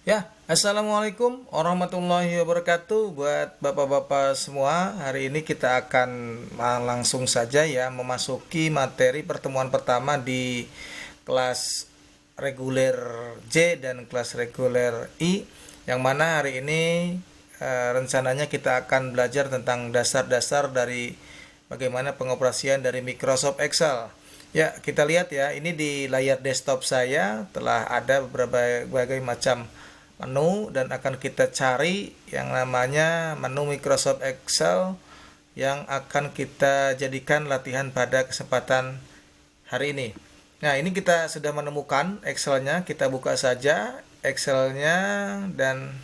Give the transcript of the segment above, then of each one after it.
Ya, Assalamualaikum warahmatullahi wabarakatuh buat bapak-bapak semua. Hari ini kita akan langsung saja ya memasuki materi pertemuan pertama di kelas reguler J dan kelas reguler I, yang mana hari ini rencananya kita akan belajar tentang dasar-dasar dari bagaimana pengoperasian dari Microsoft Excel. Ya, kita lihat ya, ini di layar desktop saya telah ada berbagai macam menu dan akan kita cari yang namanya menu Microsoft Excel yang akan kita jadikan latihan pada kesempatan hari ini. Nah, ini kita sudah menemukan Excelnya, kita buka saja Excelnya dan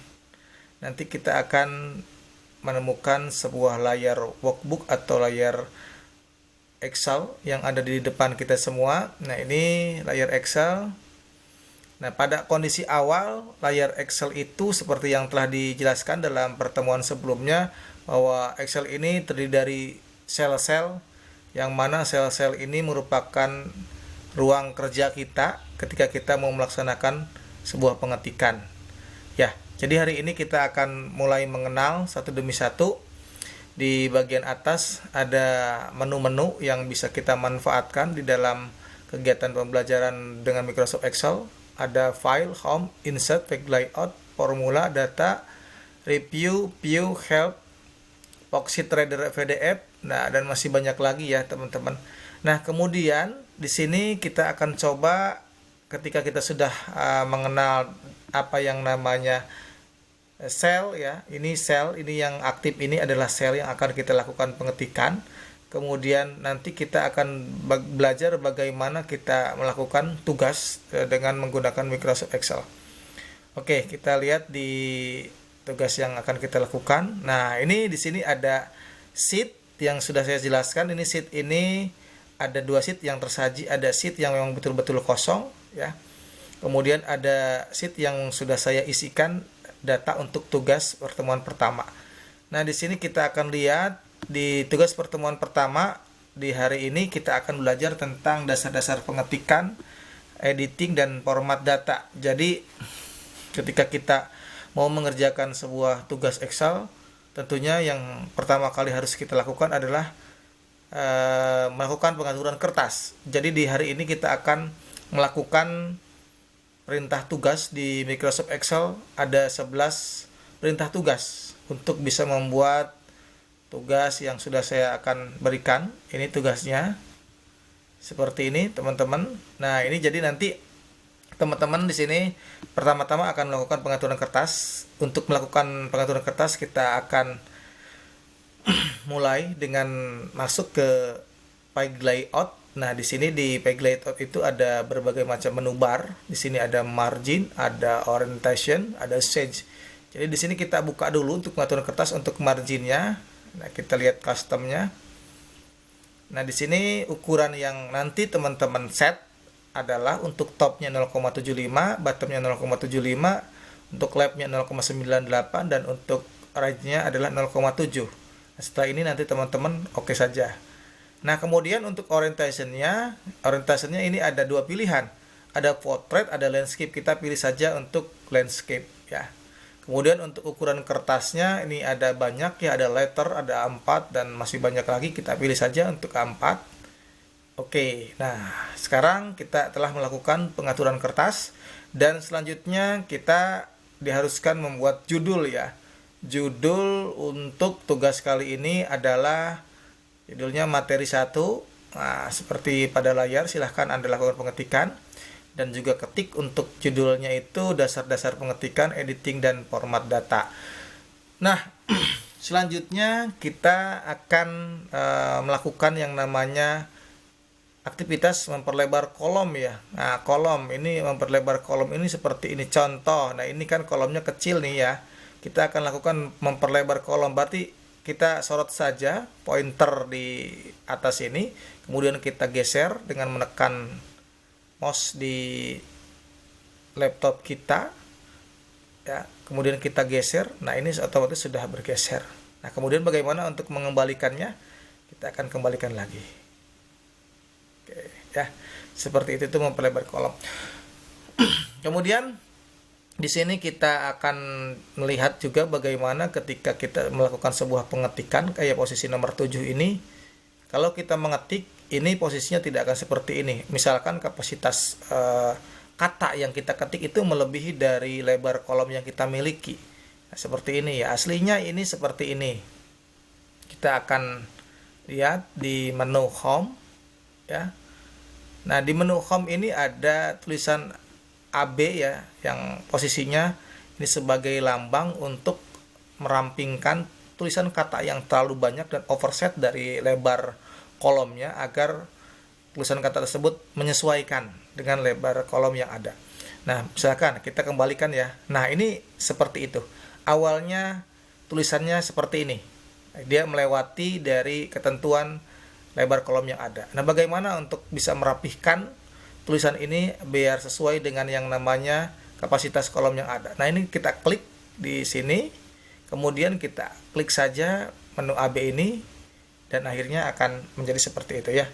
nanti kita akan menemukan sebuah layar workbook atau layar Excel yang ada di depan kita semua. Nah, ini layar Excel. Nah, pada kondisi awal, layar Excel itu seperti yang telah dijelaskan dalam pertemuan sebelumnya, bahwa Excel ini terdiri dari sel-sel, yang mana sel-sel ini merupakan ruang kerja kita ketika kita mau melaksanakan sebuah pengetikan. Ya, jadi hari ini kita akan mulai mengenal satu demi satu. Di bagian atas ada menu-menu yang bisa kita manfaatkan di dalam kegiatan pembelajaran dengan Microsoft Excel. Ada file, home, insert, page layout, formula, data, review, view, help, worksheet reader PDF, nah dan masih banyak lagi ya teman-teman. Nah, kemudian di sini kita akan coba ketika kita sudah mengenal apa yang namanya sel ya. Ini sel, ini yang aktif ini adalah sel yang akan kita lakukan pengetikan. Kemudian nanti kita akan belajar bagaimana kita melakukan tugas dengan menggunakan Microsoft Excel. Oke, kita lihat di tugas yang akan kita lakukan. Nah, ini di sini ada sheet yang sudah saya jelaskan. Ini sheet ini ada dua sheet yang tersaji. Ada sheet yang memang betul-betul kosong ya. Kemudian ada sheet yang sudah saya isikan data untuk tugas pertemuan pertama. Nah, di sini kita akan lihat di tugas pertemuan pertama di hari ini kita akan belajar tentang dasar-dasar pengetikan, editing, dan format data. Jadi ketika kita mau mengerjakan sebuah tugas Excel, tentunya yang pertama kali harus kita lakukan adalah melakukan pengaturan kertas. Jadi di hari ini kita akan melakukan perintah tugas di Microsoft Excel. Ada 11 perintah tugas untuk bisa membuat tugas yang sudah saya akan berikan. Ini tugasnya seperti ini teman-teman. Nah, ini jadi nanti teman-teman di sini pertama-tama akan melakukan pengaturan kertas. Untuk melakukan pengaturan kertas kita akan mulai dengan masuk ke page layout. Nah, di sini di page layout itu ada berbagai macam menu bar. Di sini ada margin, ada orientation, ada change. Jadi di sini kita buka dulu untuk pengaturan kertas untuk marginnya. Nah, kita lihat customnya. Nah, di sini ukuran yang nanti teman-teman set adalah untuk topnya 0,75, bottomnya 0,75, untuk left-nya 0,98, dan untuk right-nya adalah 0,7. Nah, setelah ini nanti teman-teman oke saja. Nah, kemudian untuk orientationnya ini ada dua pilihan. Ada portrait, ada landscape. Kita pilih saja untuk landscape ya. Kemudian untuk ukuran kertasnya ini ada banyak ya, ada letter, ada A4, dan masih banyak lagi, kita pilih saja untuk A4. Oke, nah sekarang kita telah melakukan pengaturan kertas dan selanjutnya kita diharuskan membuat judul ya. Judul untuk tugas kali ini adalah judulnya materi 1. Nah, seperti pada layar, silahkan Anda lakukan pengetikan. Dan juga ketik untuk judulnya itu dasar-dasar pengetikan, editing, dan format data. Nah, selanjutnya kita akan melakukan yang namanya aktivitas memperlebar kolom ya. Nah, kolom ini, memperlebar kolom ini seperti ini contoh. Nah, ini kan kolomnya kecil nih ya. Kita akan lakukan memperlebar kolom, berarti kita sorot saja pointer di atas ini, kemudian kita geser dengan menekan mouse di laptop kita ya, kemudian kita geser. Nah, ini otomatis sudah bergeser. Nah, kemudian bagaimana untuk mengembalikannya? Kita akan kembalikan lagi. Oke ya, seperti itu memperlebar kolom. Kemudian Di sini kita akan melihat juga bagaimana ketika kita melakukan sebuah pengetikan kayak posisi nomor 7 ini. Kalau kita mengetik, ini posisinya tidak akan seperti ini. Misalkan kapasitas kata yang kita ketik itu melebihi dari lebar kolom yang kita miliki. Nah, seperti ini ya. Aslinya ini seperti ini. Kita akan lihat di menu home ya. Nah, di menu home ini ada tulisan AB ya, yang posisinya ini sebagai lambang untuk merampingkan tulisan kata yang terlalu banyak dan overset dari lebar kolomnya agar tulisan kata tersebut menyesuaikan dengan lebar kolom yang ada. Nah, misalkan kita kembalikan ya. Nah, ini seperti itu. Awalnya tulisannya seperti ini. Dia melewati dari ketentuan lebar kolom yang ada. Nah, bagaimana untuk bisa merapihkan tulisan ini biar sesuai dengan yang namanya kapasitas kolom yang ada. Nah, ini kita klik di sini, kemudian kita klik saja menu AB ini, dan akhirnya akan menjadi seperti itu ya.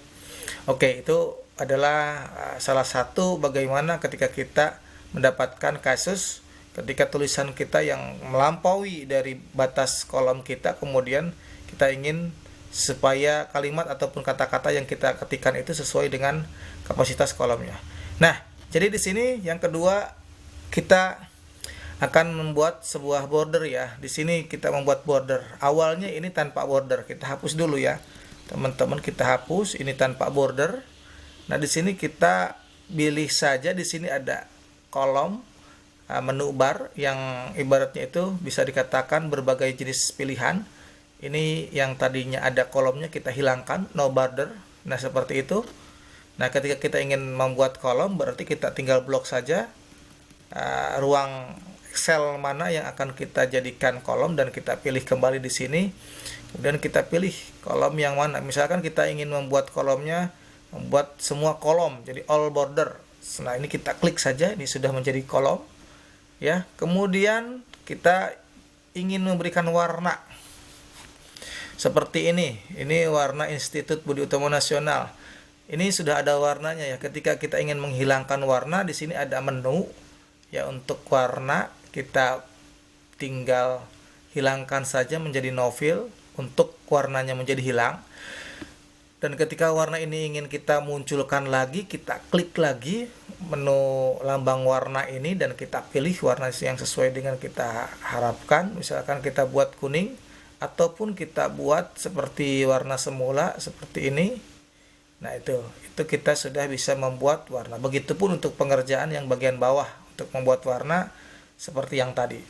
Oke, itu adalah salah satu bagaimana ketika kita mendapatkan kasus ketika tulisan kita yang melampaui dari batas kolom kita, kemudian kita ingin supaya kalimat ataupun kata-kata yang kita ketikkan itu sesuai dengan kapasitas kolomnya. Nah, jadi di sini yang kedua kita akan membuat sebuah border ya. Di sini kita membuat border. Awalnya ini tanpa border. Kita hapus dulu ya. Teman-teman, kita hapus ini tanpa border. Nah, di sini kita pilih saja, di sini ada kolom menu bar yang ibaratnya itu bisa dikatakan berbagai jenis pilihan. Ini yang tadinya ada kolomnya kita hilangkan, no border. Nah, seperti itu. Nah, ketika kita ingin membuat kolom, berarti kita tinggal blok saja ruang Excel mana yang akan kita jadikan kolom, dan kita pilih kembali di sini. Kemudian kita pilih kolom yang mana. Misalkan kita ingin membuat kolomnya, membuat semua kolom, jadi all border. Nah, ini kita klik saja, ini sudah menjadi kolom. Ya, kemudian kita ingin memberikan warna. Seperti ini warna Institut Budi Utomo Nasional. Ini sudah ada warnanya ya. Ketika kita ingin menghilangkan warna, di sini ada menu ya untuk warna. Kita tinggal hilangkan saja menjadi no fill untuk warnanya menjadi hilang. Dan ketika warna ini ingin kita munculkan lagi, kita klik lagi menu lambang warna ini dan kita pilih warna yang sesuai dengan kita harapkan. Misalkan kita buat kuning, ataupun kita buat seperti warna semula seperti ini. Nah, itu kita sudah bisa membuat warna. Begitupun untuk pengerjaan yang bagian bawah untuk membuat warna seperti yang tadi.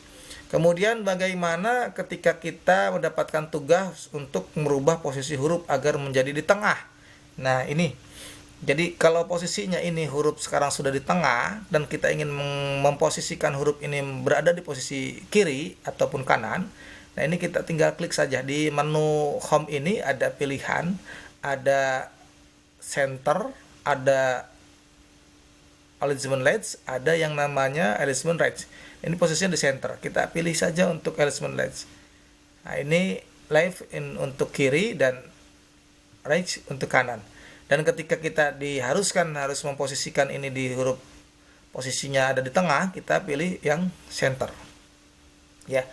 Kemudian bagaimana ketika kita mendapatkan tugas untuk merubah posisi huruf agar menjadi di tengah. Nah, ini jadi kalau posisinya ini huruf sekarang sudah di tengah dan kita ingin memposisikan huruf ini berada di posisi kiri ataupun kanan. Nah, ini kita tinggal klik saja di menu home ini, ada pilihan, ada center, ada alignment left, ada yang namanya alignment right. Ini posisinya di center. Kita pilih saja untuk alignment left. Nah, ini left untuk kiri dan right untuk kanan. Dan ketika kita diharuskan harus memposisikan ini di huruf posisinya ada di tengah, kita pilih yang center. Ya.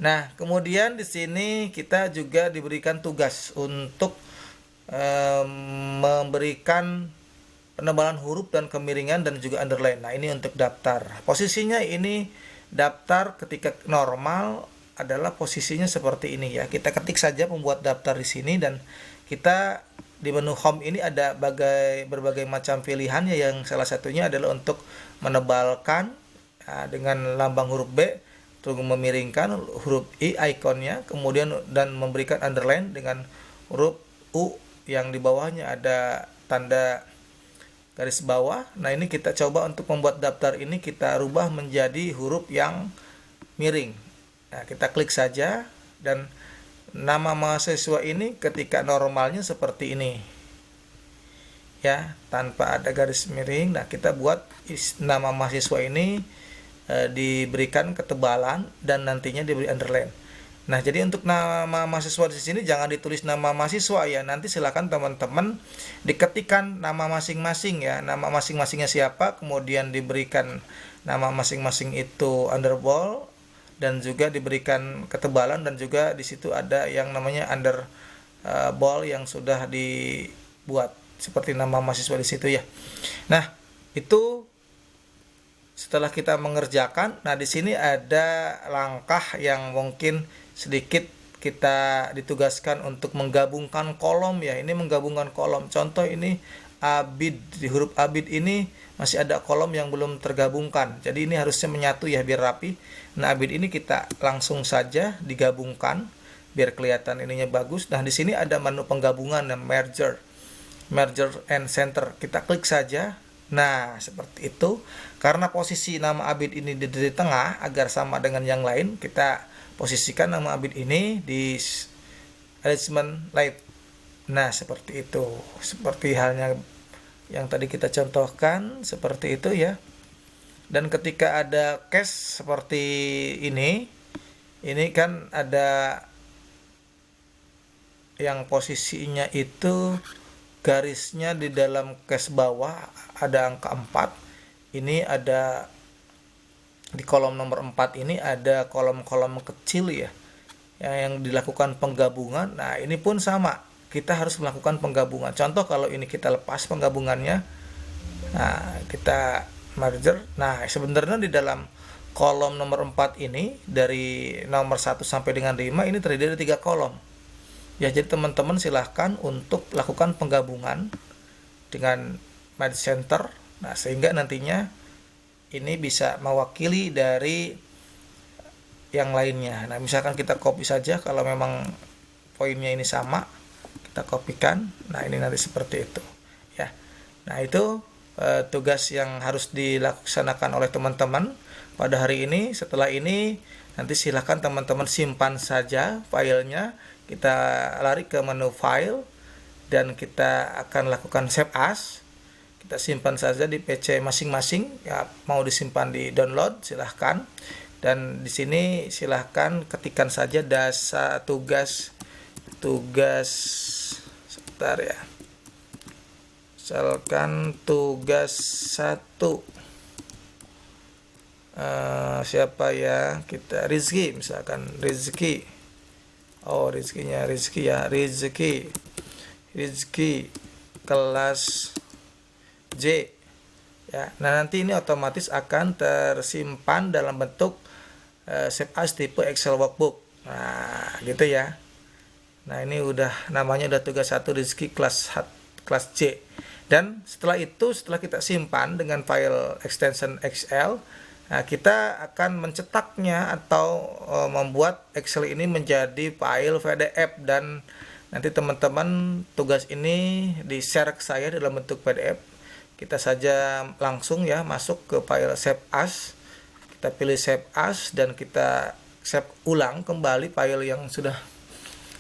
Nah, kemudian di sini kita juga diberikan tugas untuk memberikan penebalan huruf dan kemiringan dan juga underline. Nah, ini untuk daftar. Posisinya ini daftar ketika normal adalah posisinya seperti ini ya. Kita ketik saja membuat daftar di sini, dan kita di menu home ini ada berbagai macam pilihan ya, yang salah satunya adalah untuk menebalkan dengan lambang huruf B, untuk memiringkan huruf I ikonnya, kemudian dan memberikan underline dengan huruf U yang di bawahnya ada tanda garis bawah. Nah, ini kita coba untuk membuat daftar ini kita rubah menjadi huruf yang miring. Nah, kita klik saja, dan nama mahasiswa ini ketika normalnya seperti ini ya, tanpa ada garis miring. Nah, kita buat nama mahasiswa ini diberikan ketebalan dan nantinya diberi underline. Nah, jadi untuk nama mahasiswa di sini jangan ditulis nama mahasiswa ya. Nanti silakan teman-teman diketikkan nama masing-masing ya. Nama masing-masingnya siapa, kemudian diberikan nama masing-masing itu underball dan juga diberikan ketebalan, dan juga di situ ada yang namanya under ball yang sudah dibuat seperti nama mahasiswa di situ ya. Nah, itu setelah kita mengerjakan, nah di sini ada langkah yang mungkin sedikit kita ditugaskan untuk menggabungkan kolom ya. Ini menggabungkan kolom. Contoh ini abid, di huruf abid ini masih ada kolom yang belum tergabungkan. Jadi ini harusnya menyatu ya biar rapi. Nah, abid ini kita langsung saja digabungkan biar kelihatan ininya bagus. Nah, di sini ada menu penggabungan dan merger and center. Kita klik saja. Nah, seperti itu. Karena posisi nama abid ini di tengah agar sama dengan yang lain, kita posisikan nama abid ini di arrangement right. Nah, seperti itu. Seperti halnya yang tadi kita contohkan, seperti itu ya. Dan ketika ada case seperti ini kan ada yang posisinya itu garisnya di dalam case bawah ada angka 4. Ini ada di kolom nomor 4 ini ada kolom-kolom kecil ya yang dilakukan penggabungan. Nah, ini pun sama. Kita harus melakukan penggabungan. Contoh kalau ini kita lepas penggabungannya. Nah, kita merger. Nah, sebenarnya di dalam kolom nomor 4 ini dari nomor 1 sampai dengan 5 ini terdiri dari 3 kolom. Ya, jadi teman-teman silahkan untuk lakukan penggabungan dengan merge center. Nah, sehingga nantinya ini bisa mewakili dari yang lainnya. Nah, misalkan kita copy saja kalau memang poinnya ini sama, kita kopikan. Nah, ini nanti seperti itu ya. Nah, itu tugas yang harus dilaksanakan oleh teman-teman pada hari ini. Setelah ini nanti silahkan teman-teman simpan saja filenya. Kita lari ke menu file dan kita akan lakukan save as. Kita simpan saja di PC masing-masing ya, mau disimpan di download silahkan, dan di sini silahkan ketikkan saja dasar tugas sebentar ya, misalkan tugas 1 siapa ya, kita Rizky, misalkan Rizky, Rizky ya, Rizky kelas J ya. Nah, nanti ini otomatis akan tersimpan dalam bentuk save as tipe Excel workbook. Nah, gitu ya. Nah, ini namanya udah tugas 1 Rizky kelas J. Dan setelah itu, setelah kita simpan dengan file extension Excel, nah, kita akan mencetaknya atau membuat Excel ini menjadi file PDF, dan nanti teman-teman tugas ini di-share ke saya dalam bentuk PDF. Kita saja langsung ya masuk ke file save as. Kita pilih save as dan kita save ulang kembali file yang sudah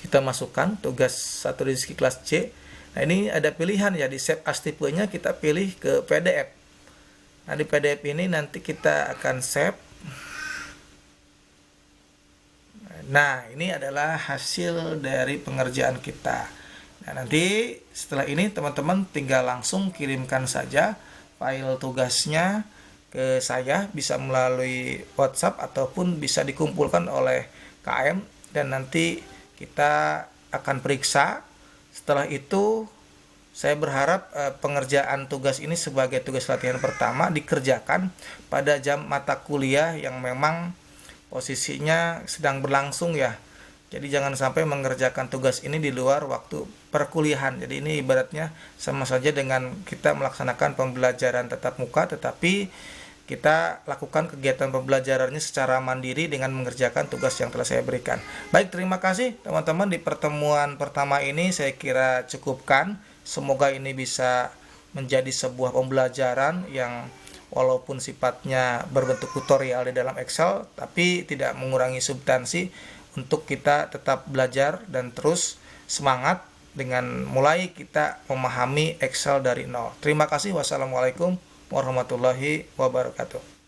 kita masukkan, tugas 1 Rizky kelas C. Nah, ini ada pilihan ya, di save as tipenya kita pilih ke PDF. Nah, di PDF ini nanti kita akan save. Nah, ini adalah hasil dari pengerjaan kita. Nah, nanti setelah ini teman-teman tinggal langsung kirimkan saja file tugasnya ke saya, bisa melalui WhatsApp ataupun bisa dikumpulkan oleh KM, dan nanti kita akan periksa. Setelah itu saya berharap pengerjaan tugas ini sebagai tugas latihan pertama dikerjakan pada jam mata kuliah yang memang posisinya sedang berlangsung ya. Jadi jangan sampai mengerjakan tugas ini di luar waktu perkuliahan. Jadi ini ibaratnya sama saja dengan kita melaksanakan pembelajaran tatap muka, tetapi kita lakukan kegiatan pembelajarannya secara mandiri dengan mengerjakan tugas yang telah saya berikan. Baik, terima kasih teman-teman. Di pertemuan pertama ini saya kira cukupkan. Semoga ini bisa menjadi sebuah pembelajaran yang walaupun sifatnya berbentuk tutorial di dalam Excel, tapi tidak mengurangi substansi untuk kita tetap belajar dan terus semangat dengan mulai kita memahami Excel dari nol. Terima kasih. Wassalamualaikum warahmatullahi wabarakatuh.